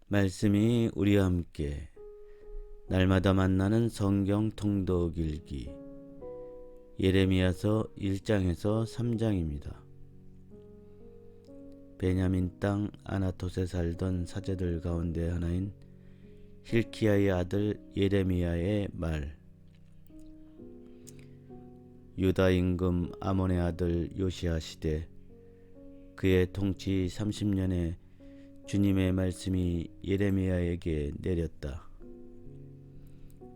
말씀이 우리와 함께 날마다 만나는 성경 통독 일기 예레미야서 1장에서 3장입니다. 베냐민 땅 아나톳에 살던 사제들 가운데 하나인 힐키야의 아들 예레미야의 말. 유다 임금 아몬의 아들 요시야 시대 그의 통치 30년에 주님의 말씀이 예레미야에게 내렸다.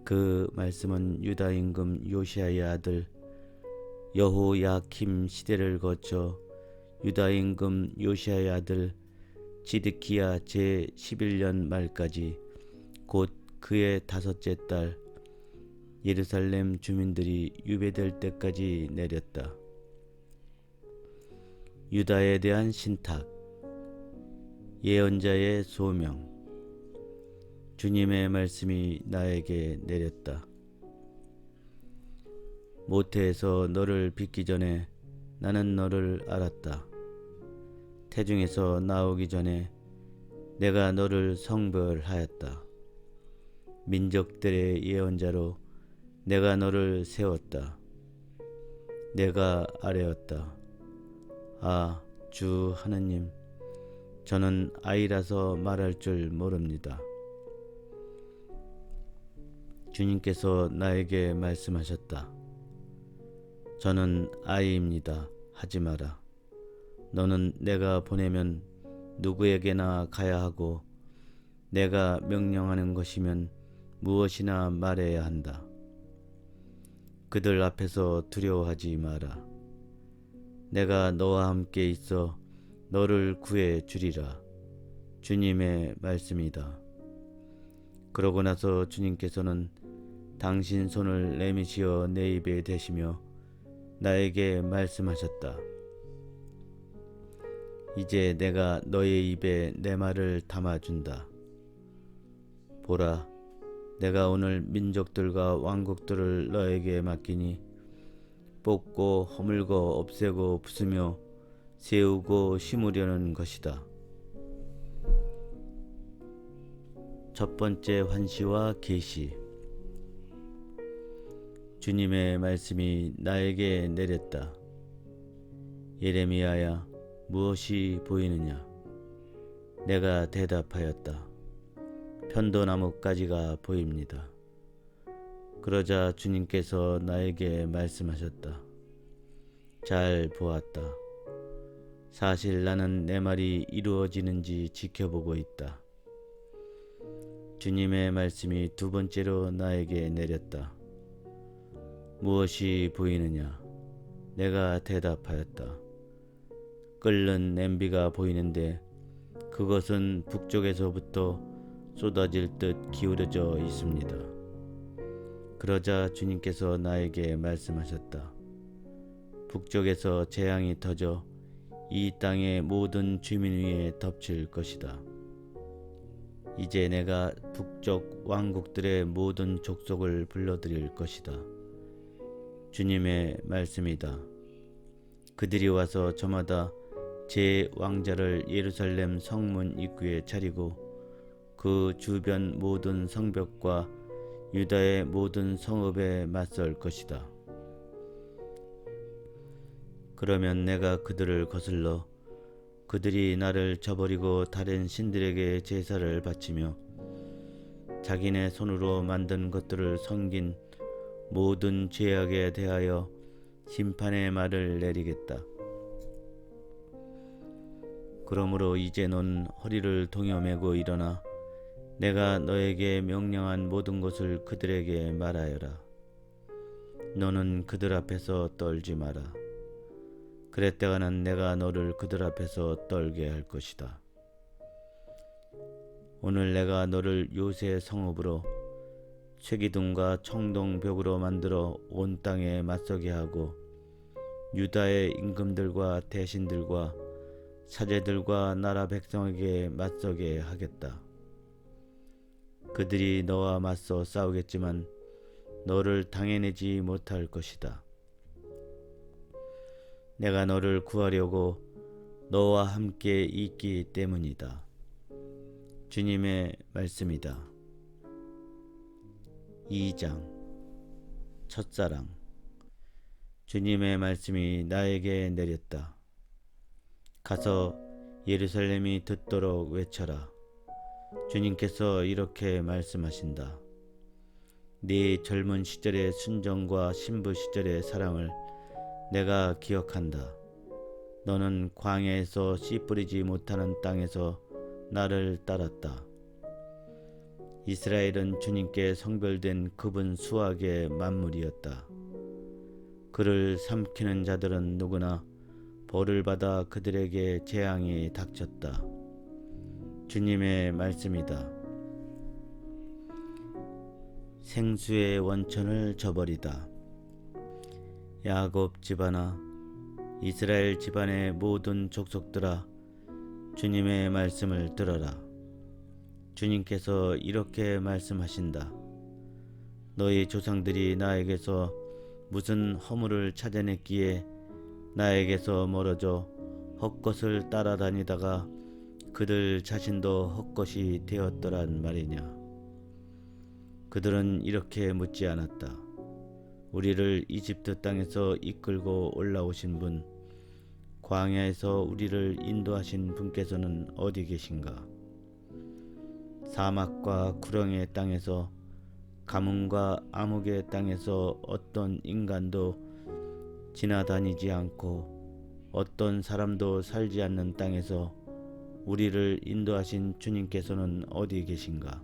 그 말씀은 유다 임금 요시야의 아들 여호야킴 시대를 거쳐 유다 임금 요시야의 아들 지드키야 제11년 말까지 곧 그의 다섯째 달 예루살렘 주민들이 유배될 때까지 내렸다. 유다에 대한 신탁, 예언자의 소명. 주님의 말씀이 나에게 내렸다. 모태에서 너를 빚기 전에 나는 너를 알았다. 태중에서 나오기 전에 내가 너를 성별하였다. 민족들의 예언자로 내가 너를 세웠다. 내가 아뢰었다. 아, 주 하느님, 저는 아이라서 말할 줄 모릅니다. 주님께서 나에게 말씀하셨다. 저는 아이입니다. 하지 마라. 너는 내가 보내면 누구에게나 가야 하고 내가 명령하는 것이면 무엇이나 말해야 한다. 그들 앞에서 두려워하지 마라. 내가 너와 함께 있어 너를 구해 주리라. 주님의 말씀이다. 그러고 나서 주님께서는 당신 손을 내미시어 내 입에 대시며 나에게 말씀하셨다. 이제 내가 너의 입에 내 말을 담아준다. 보라, 내가 오늘 민족들과 왕국들을 너에게 맡기니 뽑고 허물고 없애고 부수며 세우고 심으려는 것이다. 첫 번째 환시와 계시. 주님의 말씀이 나에게 내렸다. 예레미야야, 무엇이 보이느냐? 내가 대답하였다. 편도나무 가지가 보입니다. 그러자 주님께서 나에게 말씀하셨다. 잘 보았다. 사실 나는 내 말이 이루어지는지 지켜보고 있다. 주님의 말씀이 두 번째로 나에게 내렸다. 무엇이 보이느냐? 내가 대답하였다. 끓는 냄비가 보이는데 그것은 북쪽에서부터 쏟아질 듯 기울어져 있습니다. 그러자 주님께서 나에게 말씀하셨다. 북쪽에서 재앙이 터져 이 땅의 모든 주민 위에 덮칠 것이다. 이제 내가 북쪽 왕국들의 모든 족속을 불러들일 것이다. 주님의 말씀이다. 그들이 와서 저마다 제 왕자를 예루살렘 성문 입구에 차리고 그 주변 모든 성벽과 유다의 모든 성읍에 맞설 것이다. 그러면 내가 그들을 거슬러 그들이 나를 저버리고 다른 신들에게 제사를 바치며 자기네 손으로 만든 것들을 섬긴 모든 죄악에 대하여 심판의 말을 내리겠다. 그러므로 이제 넌 허리를 동여매고 일어나 내가 너에게 명령한 모든 것을 그들에게 말하여라. 너는 그들 앞에서 떨지 마라. 그랬다가는 내가 너를 그들 앞에서 떨게 할 것이다. 오늘 내가 너를 요새 성읍으로 쇠기둥과 청동벽으로 만들어 온 땅에 맞서게 하고 유다의 임금들과 대신들과 사제들과 나라 백성에게 맞서게 하겠다. 그들이 너와 맞서 싸우겠지만 너를 당해내지 못할 것이다. 내가 너를 구하려고 너와 함께 있기 때문이다. 주님의 말씀이다. 2장 첫사랑. 주님의 말씀이 나에게 내렸다. 가서 예루살렘이 듣도록 외쳐라. 주님께서 이렇게 말씀하신다. 네 젊은 시절의 순정과 신부 시절의 사랑을 내가 기억한다. 너는 광야에서 씨 뿌리지 못하는 땅에서 나를 따랐다. 이스라엘은 주님께 성별된 그분 수학의 만물이었다. 그를 삼키는 자들은 누구나 벌을 받아 그들에게 재앙이 닥쳤다. 주님의 말씀이다. 생수의 원천을 저버리다. 야곱 집안아, 이스라엘 집안의 모든 족속들아, 주님의 말씀을 들어라. 주님께서 이렇게 말씀하신다. 너희 조상들이 나에게서 무슨 허물을 찾아냈기에 나에게서 멀어져 헛것을 따라다니다가 그들 자신도 헛것이 되었더란 말이냐. 그들은 이렇게 묻지 않았다. 우리를 이집트 땅에서 이끌고 올라오신 분, 광야에서 우리를 인도하신 분께서는 어디 계신가? 사막과 구렁의 땅에서, 가뭄과 암흑의 땅에서 어떤 인간도 지나다니지 않고 어떤 사람도 살지 않는 땅에서 우리를 인도하신 주님께서는 어디 계신가?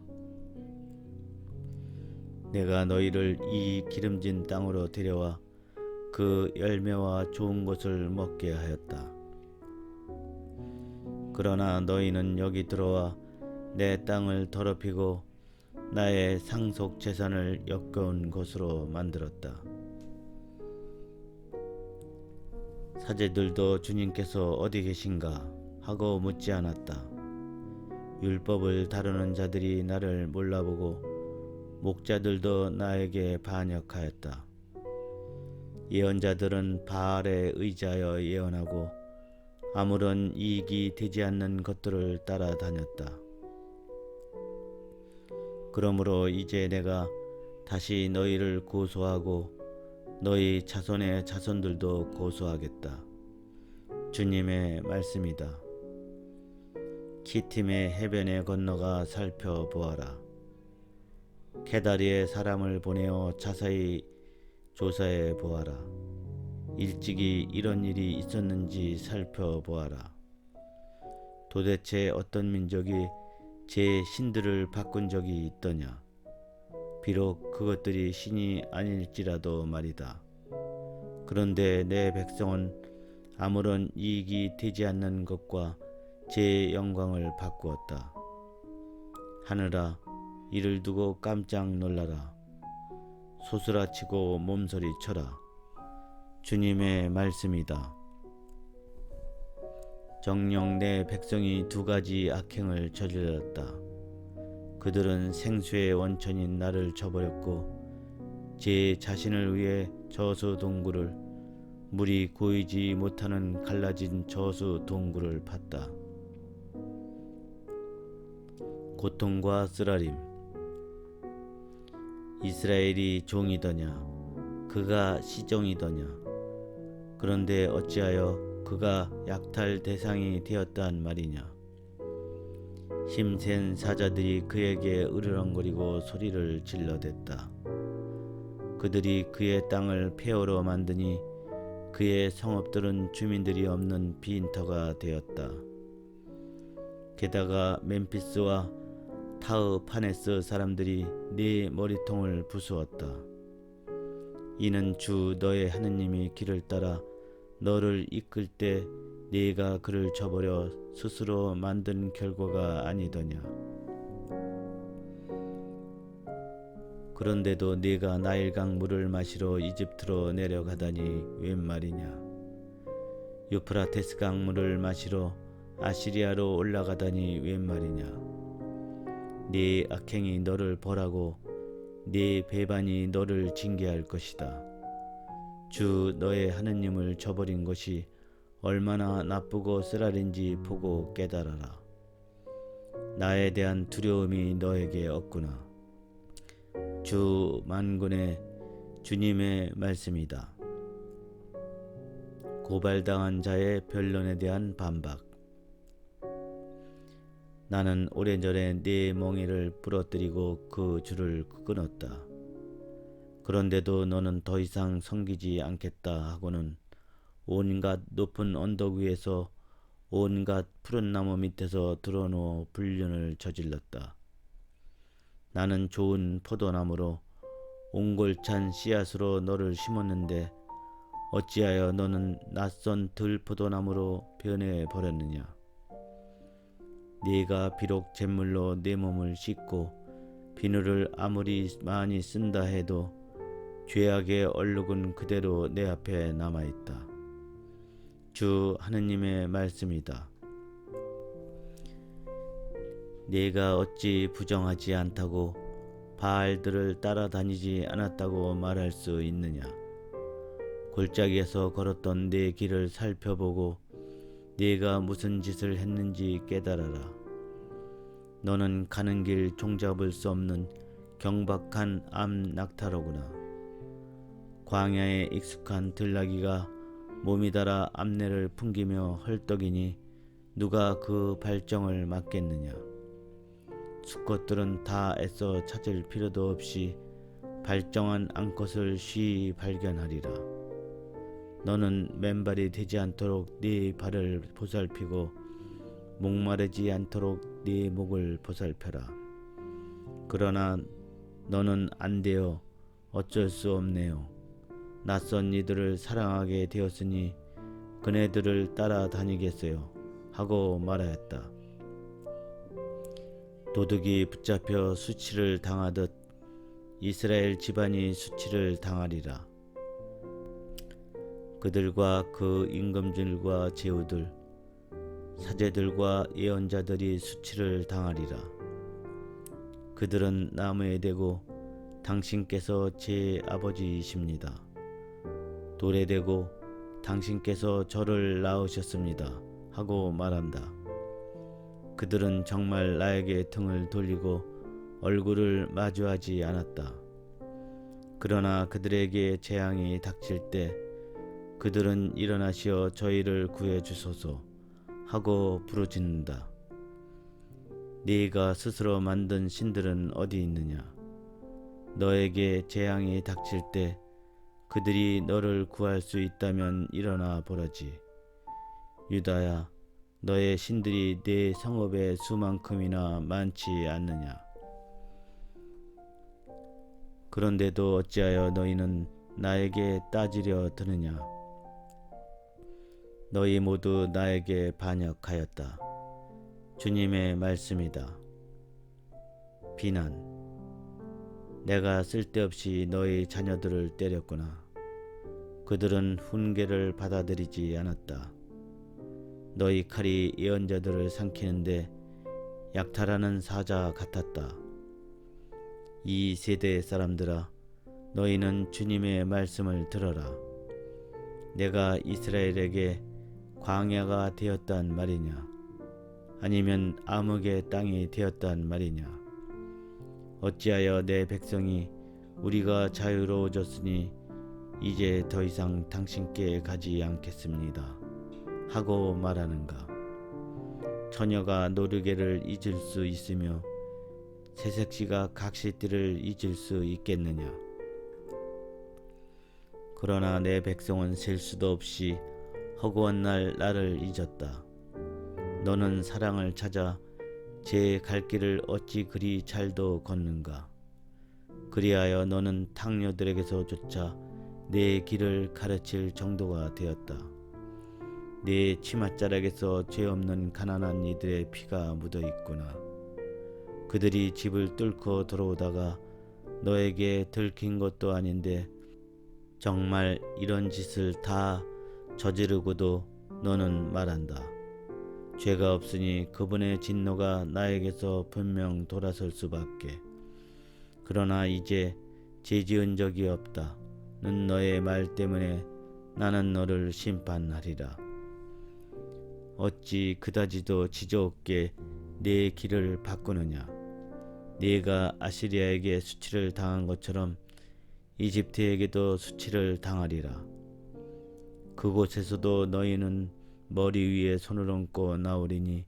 내가 너희를 이 기름진 땅으로 데려와 그 열매와 좋은 것을 먹게 하였다. 그러나 너희는 여기 들어와 내 땅을 더럽히고 나의 상속 재산을 역겨운 것으로 만들었다. 사제들도 주님께서 어디 계신가 하고 묻지 않았다. 율법을 다루는 자들이 나를 몰라보고 목자들도 나에게 반역하였다. 예언자들은 바알에 의지하여 예언하고 아무런 이익이 되지 않는 것들을 따라다녔다. 그러므로 이제 내가 다시 너희를 고소하고 너희 자손의 자손들도 고소하겠다. 주님의 말씀이다. 키팀의 해변에 건너가 살펴보아라. 게다리에 사람을 보내어 자세히 조사해 보아라. 일찍이 이런 일이 있었는지 살펴보아라. 도대체 어떤 민족이 제 신들을 바꾼 적이 있더냐? 비록 그것들이 신이 아닐지라도 말이다. 그런데 내 백성은 아무런 이익이 되지 않는 것과 제 영광을 바꾸었다. 하늘아, 이를 두고 깜짝 놀라라. 소스라치고 몸서리 쳐라. 주님의 말씀이다. 정녕 내 백성이 두 가지 악행을 저질렀다. 그들은 생수의 원천인 나를 저버렸고 제 자신을 위해 저수 동굴을, 물이 고이지 못하는 갈라진 저수 동굴을 팠다. 고통과 쓰라림. 이스라엘이 종이더냐? 그가 시종이더냐? 그런데 어찌하여 그가 약탈 대상이 되었단 말이냐? 힘센 사자들이 그에게 으르렁거리고 소리를 질러댔다. 그들이 그의 땅을 폐허로 만드니 그의 성읍들은 주민들이 없는 빈터가 되었다. 게다가 멤피스와 타흐파네스 사람들이 네 머리통을 부수었다. 이는 주 너의 하느님이 길을 따라 너를 이끌 때 네가 그를 저버려 스스로 만든 결과가 아니더냐. 그런데도 네가 나일강 물을 마시러 이집트로 내려가다니 웬 말이냐. 유프라테스 강물을 마시러 아시리아로 올라가다니 웬 말이냐. 네 악행이 너를 벌하고 네 배반이 너를 징계할 것이다. 주 너의 하느님을 저버린 것이 얼마나 나쁘고 쓰라린지 보고 깨달아라. 나에 대한 두려움이 너에게 없구나. 주 만군의 주님의 말씀이다. 고발당한 자의 변론에 대한 반박. 나는 오래전에 네 멍에를 부러뜨리고 그 줄을 끊었다. 그런데도 너는 더 이상 섬기지 않겠다 하고는 온갖 높은 언덕 위에서 온갖 푸른 나무 밑에서 드러누워 불륜을 저질렀다. 나는 좋은 포도나무로 옹골찬 씨앗으로 너를 심었는데 어찌하여 너는 낯선 들포도나무로 변해버렸느냐. 네가 비록 잿물로 내 몸을 씻고 비누를 아무리 많이 쓴다 해도 죄악의 얼룩은 그대로 내 앞에 남아있다. 주 하느님의 말씀이다. 네가 어찌 부정하지 않다고 바알들을 따라다니지 않았다고 말할 수 있느냐. 골짜기에서 걸었던 네 길을 살펴보고 네가 무슨 짓을 했는지 깨달아라. 너는 가는 길 종잡을 수 없는 경박한 암 낙타로구나. 광야에 익숙한 들나귀가 몸이 닳아 암내를 풍기며 헐떡이니 누가 그 발정을 막겠느냐. 수컷들은 다 애써 찾을 필요도 없이 발정한 암컷을 쉬이 발견하리라. 너는 맨발이 되지 않도록 네 발을 보살피고 목마르지 않도록 네 목을 보살펴라. 그러나 너는 안 되어 어쩔 수 없네요. 낯선 이들을 사랑하게 되었으니 그네들을 따라다니겠어요 하고 말하였다. 도둑이 붙잡혀 수치를 당하듯 이스라엘 집안이 수치를 당하리라. 그들과 그 임금들과 제후들, 사제들과 예언자들이 수치를 당하리라. 그들은 나무에 대고 당신께서 제 아버지이십니다. 돌에 대고 당신께서 저를 낳으셨습니다 하고 말한다. 그들은 정말 나에게 등을 돌리고 얼굴을 마주하지 않았다. 그러나 그들에게 재앙이 닥칠 때 그들은 일어나시어 저희를 구해 주소서 하고 부르짖는다. 네가 스스로 만든 신들은 어디 있느냐. 너에게 재앙이 닥칠 때 그들이 너를 구할 수 있다면 일어나 보라지. 유다야, 너의 신들이 네 성읍의 수만큼이나 많지 않느냐. 그런데도 어찌하여 너희는 나에게 따지려 드느냐. 너희 모두 나에게 반역하였다. 주님의 말씀이다. 비난. 내가 쓸데없이 너희 자녀들을 때렸구나. 그들은 훈계를 받아들이지 않았다. 너희 칼이 예언자들을 삼키는데 약탈하는 사자 같았다. 이 세대의 사람들아, 너희는 주님의 말씀을 들어라. 내가 이스라엘에게 광야가 되었단 말이냐, 아니면 암흑의 땅이 되었단 말이냐. 어찌하여 내 백성이 우리가 자유로워졌으니 이제 더 이상 당신께 가지 않겠습니다 하고 말하는가. 처녀가 노르개를 잊을 수 있으며 새색시가 각시띠를 잊을 수 있겠느냐. 그러나 내 백성은 셀 수도 없이 허구한 날 나를 잊었다. 너는 사랑을 찾아 제 갈 길을 어찌 그리 잘도 걷는가. 그리하여 너는 탕녀들에게서조차 내 길을 가르칠 정도가 되었다. 네 치맛자락에서 죄 없는 가난한 이들의 피가 묻어 있구나. 그들이 집을 뚫고 들어오다가 너에게 들킨 것도 아닌데 정말 이런 짓을 다 저지르고도 너는 말한다. 죄가 없으니 그분의 진노가 나에게서 분명 돌아설 수밖에. 그러나 이제 죄지은 적이 없다는 너의 말 때문에 나는 너를 심판하리라. 어찌 그다지도 지저없게 네 길을 바꾸느냐? 네가 아시리아에게 수치를 당한 것처럼 이집트에게도 수치를 당하리라. 그곳에서도 너희는 머리 위에 손을 얹고 나오리니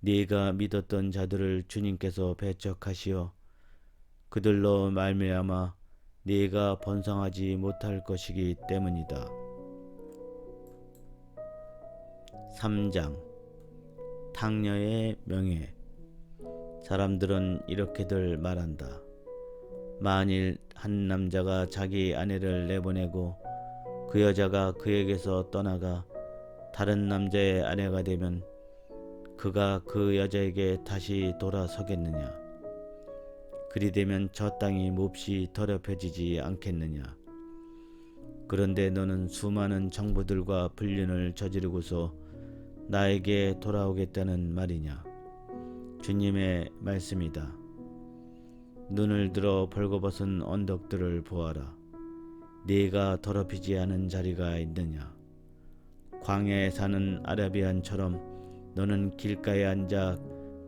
네가 믿었던 자들을 주님께서 배척하시어 그들로 말미암아 네가 번성하지 못할 것이기 때문이다. 3장 탕녀의 명예. 사람들은 이렇게들 말한다. 만일 한 남자가 자기 아내를 내보내고 그 여자가 그에게서 떠나가 다른 남자의 아내가 되면 그가 그 여자에게 다시 돌아서겠느냐? 그리 되면 저 땅이 몹시 더럽혀지지 않겠느냐? 그런데 너는 수많은 정부들과 불륜을 저지르고서 나에게 돌아오겠다는 말이냐? 주님의 말씀이다. 눈을 들어 벌거벗은 언덕들을 보아라. 네가 더럽히지 않은 자리가 있느냐? 광야에 사는 아라비안처럼 너는 길가에 앉아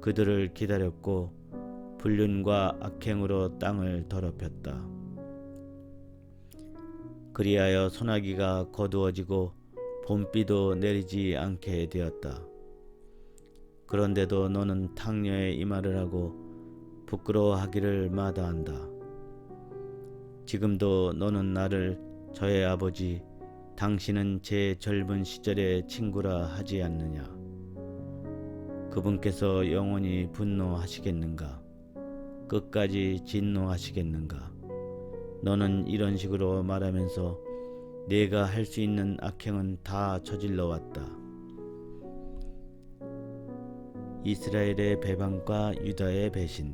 그들을 기다렸고 불륜과 악행으로 땅을 더럽혔다. 그리하여 소나기가 거두어지고 봄비도 내리지 않게 되었다. 그런데도 너는 탕녀에 이 말을 하고 부끄러워하기를 마다한다. 지금도 너는 나를 저의 아버지 당신은 제 젊은 시절의 친구라 하지 않느냐? 그분께서 영원히 분노하시겠는가? 끝까지 진노하시겠는가? 너는 이런 식으로 말하면서 네가 할 수 있는 악행은 다 저질러 왔다. 이스라엘의 배반과 유다의 배신.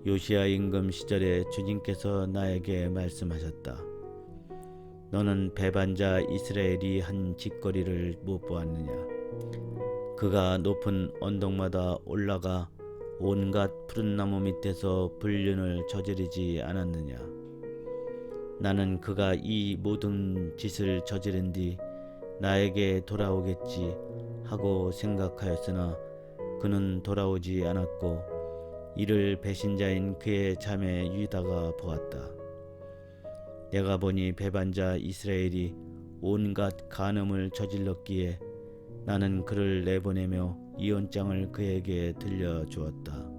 요시야 임금 시절에 주님께서 나에게 말씀하셨다. 너는 배반자 이스라엘이 한 짓거리를 못 보았느냐? 그가 높은 언덕마다 올라가 온갖 푸른 나무 밑에서 불륜을 저지르지 않았느냐? 나는 그가 이 모든 짓을 저지른 뒤 나에게 돌아오겠지 하고 생각하였으나 그는 돌아오지 않았고 이를 배신자인 그의 자매 유다가 보았다. 내가 보니 배반자 이스라엘이 온갖 간음을 저질렀기에 나는 그를 내보내며 이혼장을 그에게 들려주었다.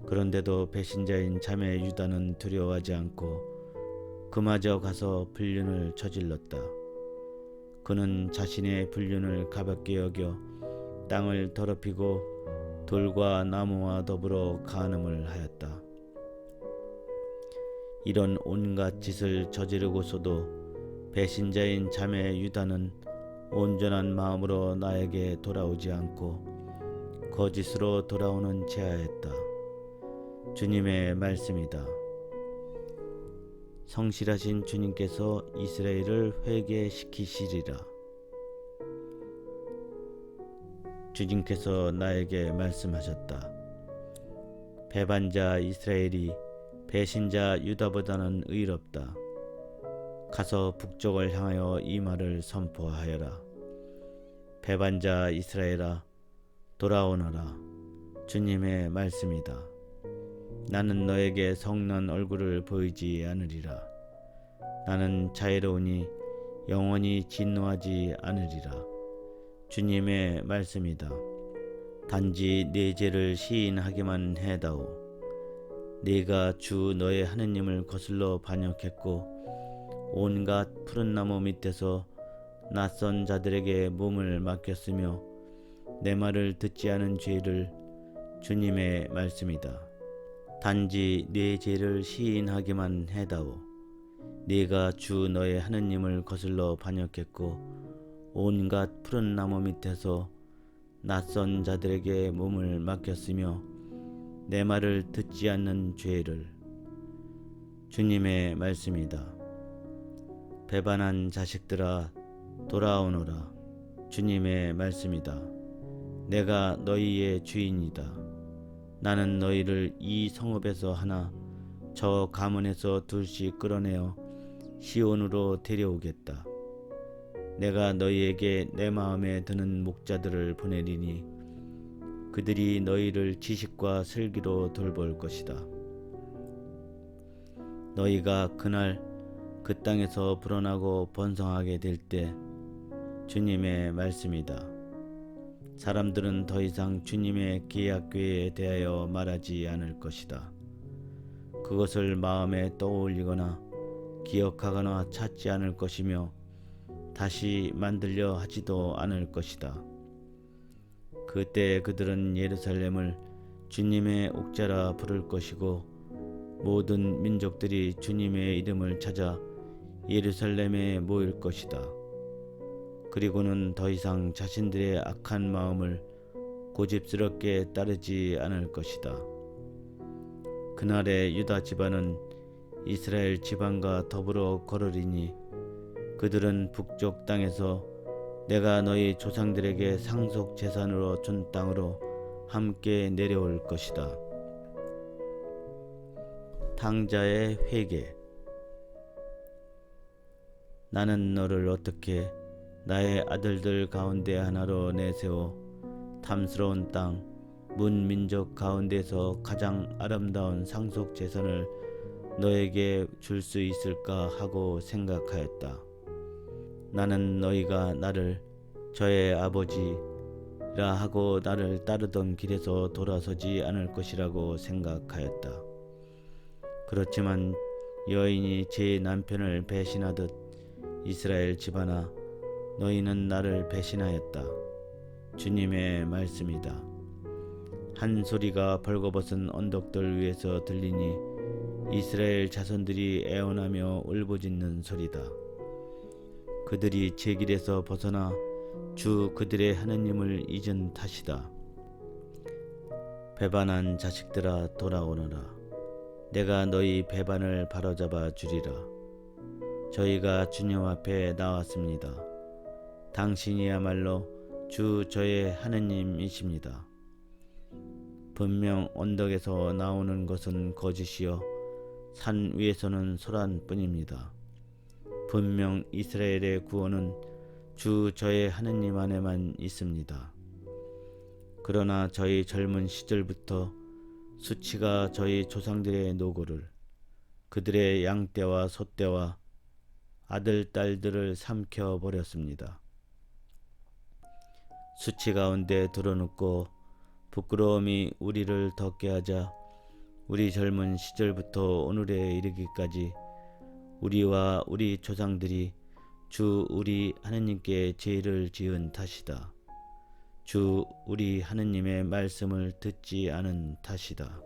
그런데도 배신자인 자매 유다는 두려워하지 않고 그마저 가서 불륜을 저질렀다. 그는 자신의 불륜을 가볍게 여겨 땅을 더럽히고 돌과 나무와 더불어 간음을 하였다. 이런 온갖 짓을 저지르고서도 배신자인 자매 유다는 온전한 마음으로 나에게 돌아오지 않고 거짓으로 돌아오는 체하였다. 주님의 말씀이다. 성실하신 주님께서 이스라엘을 회개시키시리라. 주님께서 나에게 말씀하셨다. 배반자 이스라엘이 배신자 유다보다는 의롭다. 가서 북쪽을 향하여 이 말을 선포하여라. 배반자 이스라엘아, 돌아오너라. 주님의 말씀이다. 나는 너에게 성난 얼굴을 보이지 않으리라. 나는 자애로우니 영원히 진노하지 않으리라. 주님의 말씀이다. 단지 네 죄를 시인하기만 해다오. 네가 주 너의 하느님을 거슬러 반역했고 온갖 푸른 나무 밑에서 낯선 자들에게 몸을 맡겼으며 내 말을 듣지 않은 죄를. 주님의 말씀이다. 단지 네 죄를 시인하기만 해다오. 네가 주 너의 하느님을 거슬러 반역했고 온갖 푸른 나무 밑에서 낯선 자들에게 몸을 맡겼으며 내 말을 듣지 않는 죄를. 주님의 말씀이다. 배반한 자식들아, 돌아오너라. 주님의 말씀이다. 내가 너희의 주인이다. 나는 너희를 이 성읍에서 하나, 저 가문에서 둘씩 끌어내어 시온으로 데려오겠다. 내가 너희에게 내 마음에 드는 목자들을 보내리니 그들이 너희를 지식과 슬기로 돌볼 것이다. 너희가 그날 그 땅에서 불어나고 번성하게 될 때 주님의 말씀이다. 사람들은 더 이상 주님의 계약궤에 대하여 말하지 않을 것이다. 그것을 마음에 떠올리거나 기억하거나 찾지 않을 것이며 다시 만들려 하지도 않을 것이다. 그때 그들은 예루살렘을 주님의 옥자라 부를 것이고 모든 민족들이 주님의 이름을 찾아 예루살렘에 모일 것이다. 그리고는 더 이상 자신들의 악한 마음을 고집스럽게 따르지 않을 것이다. 그날에 유다 집안은 이스라엘 집안과 더불어 걸으리니 그들은 북쪽 땅에서 내가 너희 조상들에게 상속 재산으로 준 땅으로 함께 내려올 것이다. 탕자의 회개. 나는 너를 어떻게 나의 아들들 가운데 하나로 내세워 탐스러운 땅 문민족 가운데서 가장 아름다운 상속 재산을 너에게 줄 수 있을까 하고 생각하였다. 나는 너희가 나를 저의 아버지라 하고 나를 따르던 길에서 돌아서지 않을 것이라고 생각하였다. 그렇지만 여인이 제 남편을 배신하듯 이스라엘 집안아 너희는 나를 배신하였다. 주님의 말씀이다. 한 소리가 벌거벗은 언덕들 위에서 들리니 이스라엘 자손들이 애원하며 울부짖는 소리다. 그들이 제 길에서 벗어나 주 그들의 하느님을 잊은 탓이다. 배반한 자식들아 돌아오너라. 내가 너희 배반을 바로잡아 주리라. 저희가 주님 앞에 나왔습니다. 당신이야말로 주 저의 하느님이십니다. 분명 언덕에서 나오는 것은 거짓이요 산 위에서는 소란뿐입니다. 분명 이스라엘의 구원은 주 저의 하느님 안에만 있습니다. 그러나 저희 젊은 시절부터 수치가 저희 조상들의 노고를 그들의 양떼와 소떼와 아들 딸들을 삼켜 버렸습니다. 수치 가운데 드러눕고 부끄러움이 우리를 덮게 하자 우리 젊은 시절부터 오늘에 이르기까지 우리와 우리 조상들이 주 우리 하느님께 죄를 지은 탓이다. 주 우리 하느님의 말씀을 듣지 않은 탓이다.